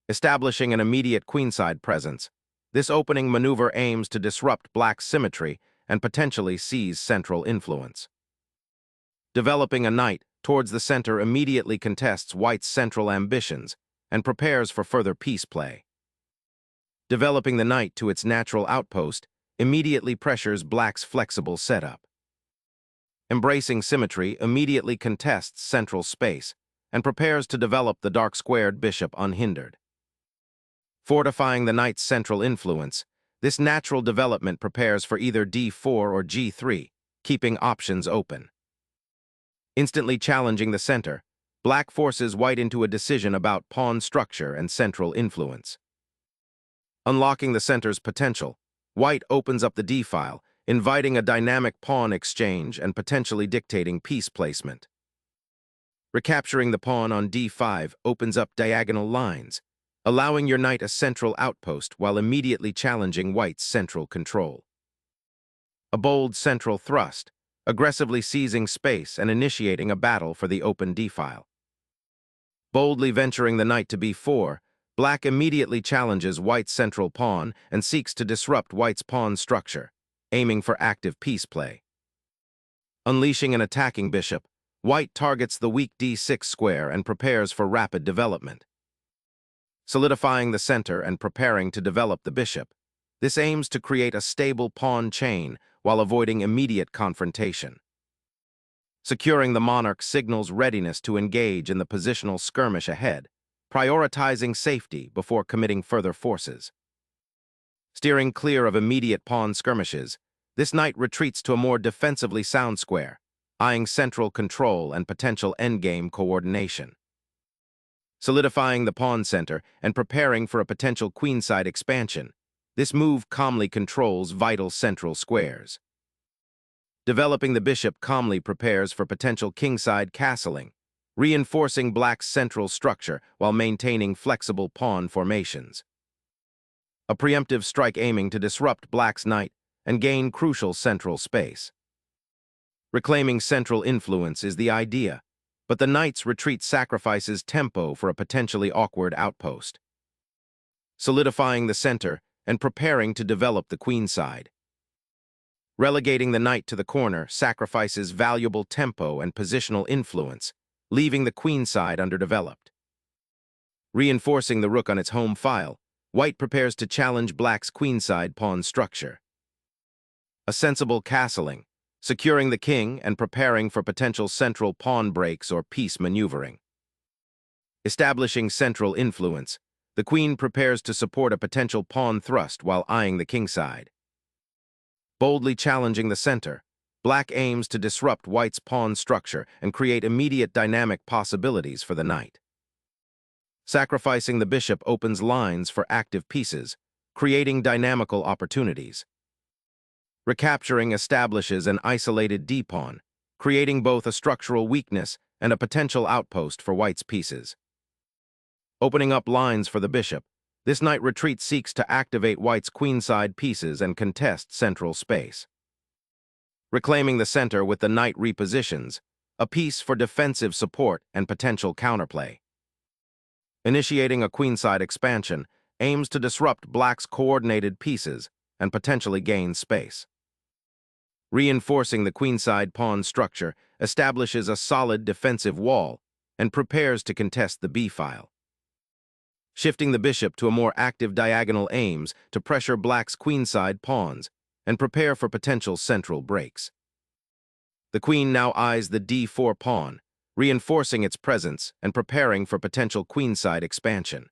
Establishing an immediate queenside presence, this opening maneuver aims to disrupt black's symmetry and potentially seize central influence. Developing a knight towards the center immediately contests white's central ambitions and prepares for further piece play. Developing the knight to its natural outpost immediately pressures black's flexible setup. Embracing symmetry immediately contests central space and prepares to develop the dark-squared bishop unhindered. Fortifying the knight's central influence, this natural development prepares for either d4 or g3, keeping options open. Instantly challenging the center, black forces white into a decision about pawn structure and central influence. Unlocking the center's potential, white opens up the d-file, inviting a dynamic pawn exchange and potentially dictating piece placement. Recapturing the pawn on d5 opens up diagonal lines, allowing your knight a central outpost while immediately challenging white's central control. A bold central thrust, aggressively seizing space and initiating a battle for the open d-file. Boldly venturing the knight to b4, black immediately challenges white's central pawn and seeks to disrupt white's pawn structure, aiming for active piece play. Unleashing an attacking bishop, white targets the weak d6 square and prepares for rapid development. Solidifying the center and preparing to develop the bishop, this aims to create a stable pawn chain while avoiding immediate confrontation. Securing the monarch signals readiness to engage in the positional skirmish ahead, prioritizing safety before committing further forces. Steering clear of immediate pawn skirmishes, this knight retreats to a more defensively sound square, eyeing central control and potential endgame coordination. Solidifying the pawn center and preparing for a potential queenside expansion, this move calmly controls vital central squares. Developing the bishop calmly prepares for potential kingside castling, reinforcing black's central structure while maintaining flexible pawn formations. A preemptive strike aiming to disrupt black's knight and gain crucial central space. Reclaiming central influence is the idea, but the knight's retreat sacrifices tempo for a potentially awkward outpost. Solidifying the center and preparing to develop the queenside. Relegating the knight to the corner sacrifices valuable tempo and positional influence, leaving the queenside underdeveloped. Reinforcing the rook on its home file, white prepares to challenge black's queenside pawn structure. A sensible castling, securing the king and preparing for potential central pawn breaks or piece maneuvering. Establishing central influence, the queen prepares to support a potential pawn thrust while eyeing the kingside. Boldly challenging the center, black aims to disrupt white's pawn structure and create immediate dynamic possibilities for the knight. Sacrificing the bishop opens lines for active pieces, creating dynamical opportunities. Recapturing establishes an isolated d-pawn, creating both a structural weakness and a potential outpost for white's pieces. Opening up lines for the bishop, this knight retreat seeks to activate white's queenside pieces and contest central space. Reclaiming the center with the knight repositions, a piece for defensive support and potential counterplay. Initiating a queenside expansion aims to disrupt black's coordinated pieces and potentially gain space. Reinforcing the queenside pawn structure establishes a solid defensive wall and prepares to contest the b-file. Shifting the bishop to a more active diagonal aims to pressure black's queenside pawns and prepare for potential central breaks. The queen now eyes the d4 pawn, reinforcing its presence and preparing for potential queenside expansion.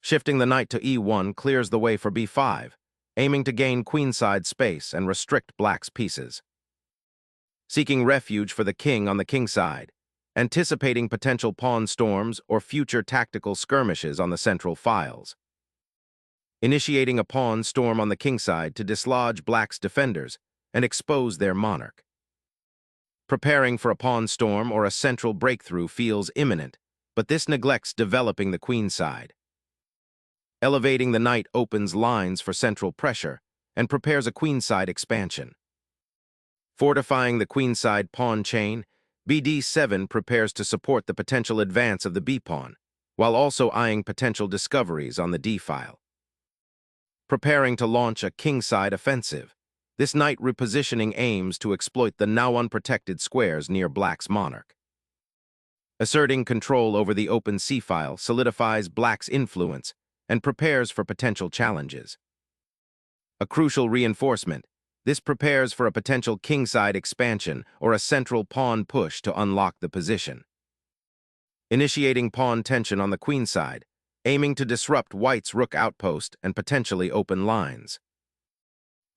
Shifting the knight to e1 clears the way for b5, aiming to gain queenside space and restrict black's pieces. Seeking refuge for the king on the kingside, anticipating potential pawn storms or future tactical skirmishes on the central files. Initiating a pawn storm on the kingside to dislodge black's defenders and expose their monarch. Preparing for a pawn storm or a central breakthrough feels imminent, but this neglects developing the queenside. Elevating the knight opens lines for central pressure and prepares a queenside expansion. Fortifying the queenside pawn chain, bd7 prepares to support the potential advance of the b-pawn, while also eyeing potential discoveries on the d-file. Preparing to launch a kingside offensive, this knight repositioning aims to exploit the now unprotected squares near black's monarch. Asserting control over the open c-file solidifies black's influence and prepares for potential challenges. A crucial reinforcement, this prepares for a potential kingside expansion or a central pawn push to unlock the position. Initiating pawn tension on the queenside, aiming to disrupt white's rook outpost and potentially open lines.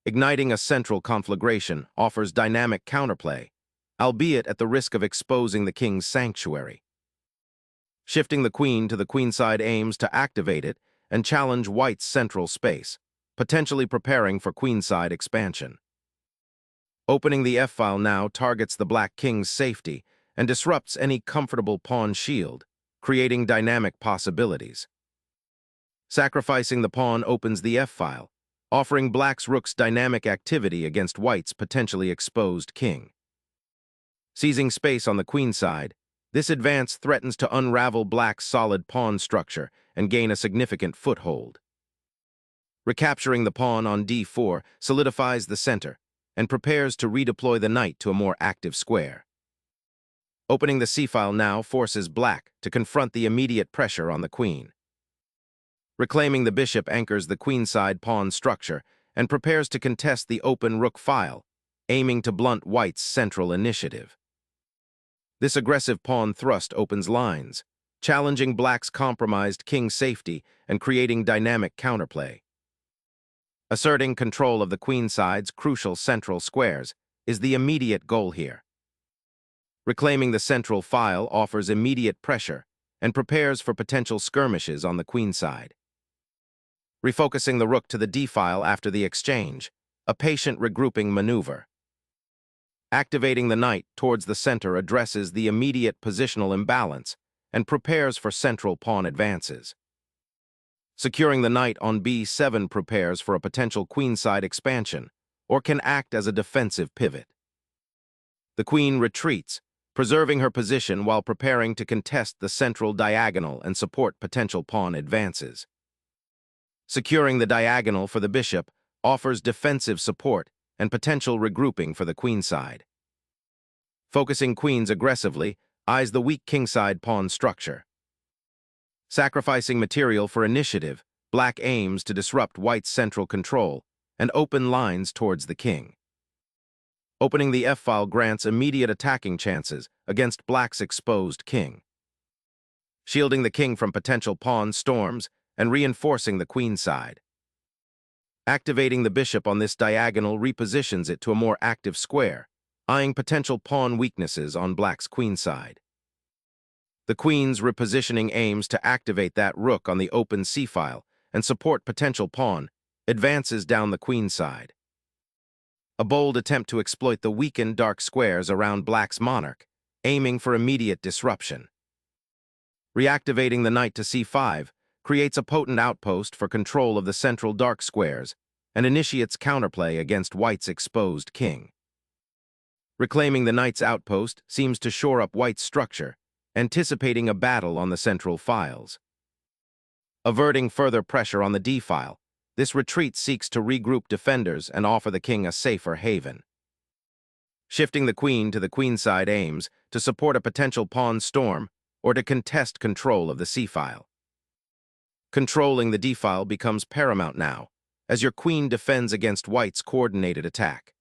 Igniting a central conflagration offers dynamic counterplay, albeit at the risk of exposing the king's sanctuary. Shifting the queen to the queenside aims to activate it and challenge white's central space, potentially preparing for queenside expansion. Opening the f-file now targets the black king's safety and disrupts any comfortable pawn shield, creating dynamic possibilities. Sacrificing the pawn opens the f-file, offering black's rook's dynamic activity against white's potentially exposed king. Seizing space on the queenside, this advance threatens to unravel black's solid pawn structure and gain a significant foothold. Recapturing the pawn on d4 solidifies the center and prepares to redeploy the knight to a more active square. Opening the c-file now forces black to confront the immediate pressure on the queen. Reclaiming the bishop anchors the queenside pawn structure and prepares to contest the open rook file, aiming to blunt white's central initiative. This aggressive pawn thrust opens lines, challenging black's compromised king safety and creating dynamic counterplay. Asserting control of the queenside's crucial central squares is the immediate goal here. Reclaiming the central file offers immediate pressure and prepares for potential skirmishes on the queenside. Refocusing the rook to the d-file after the exchange, a patient regrouping maneuver. Activating the knight towards the center addresses the immediate positional imbalance and prepares for central pawn advances. Securing the knight on b7 prepares for a potential queenside expansion or can act as a defensive pivot. The queen retreats, preserving her position while preparing to contest the central diagonal and support potential pawn advances. Securing the diagonal for the bishop offers defensive support and potential regrouping for the queenside. Focusing queens aggressively eyes the weak kingside pawn structure. Sacrificing material for initiative, black aims to disrupt white's central control and open lines towards the king. Opening the f-file grants immediate attacking chances against black's exposed king. Shielding the king from potential pawn storms and reinforcing the queenside. Activating the bishop on this diagonal repositions it to a more active square, eyeing potential pawn weaknesses on black's queenside. The queen's repositioning aims to activate that rook on the open c-file and support potential pawn advances down the queenside. A bold attempt to exploit the weakened dark squares around black's monarch, aiming for immediate disruption. Reactivating the knight to c5 creates a potent outpost for control of the central dark squares and initiates counterplay against white's exposed king. Reclaiming the knight's outpost seems to shore up white's structure, anticipating a battle on the central files. Averting further pressure on the d-file, this retreat seeks to regroup defenders and offer the king a safer haven. Shifting the queen to the queenside aims to support a potential pawn storm or to contest control of the c-file. Controlling the d-file becomes paramount now, as your queen defends against white's coordinated attack.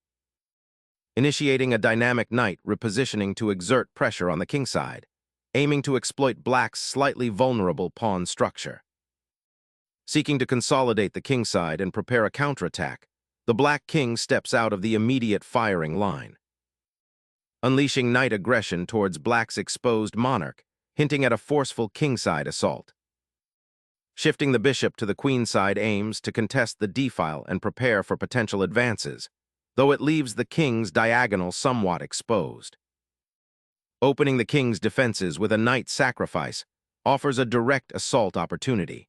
Initiating a dynamic knight repositioning to exert pressure on the kingside, aiming to exploit black's slightly vulnerable pawn structure. Seeking to consolidate the kingside and prepare a counterattack, the black king steps out of the immediate firing line. Unleashing knight aggression towards black's exposed monarch, hinting at a forceful kingside assault. Shifting the bishop to the queenside aims to contest the d-file and prepare for potential advances, though it leaves the king's diagonal somewhat exposed. Opening the king's defenses with a knight sacrifice offers a direct assault opportunity.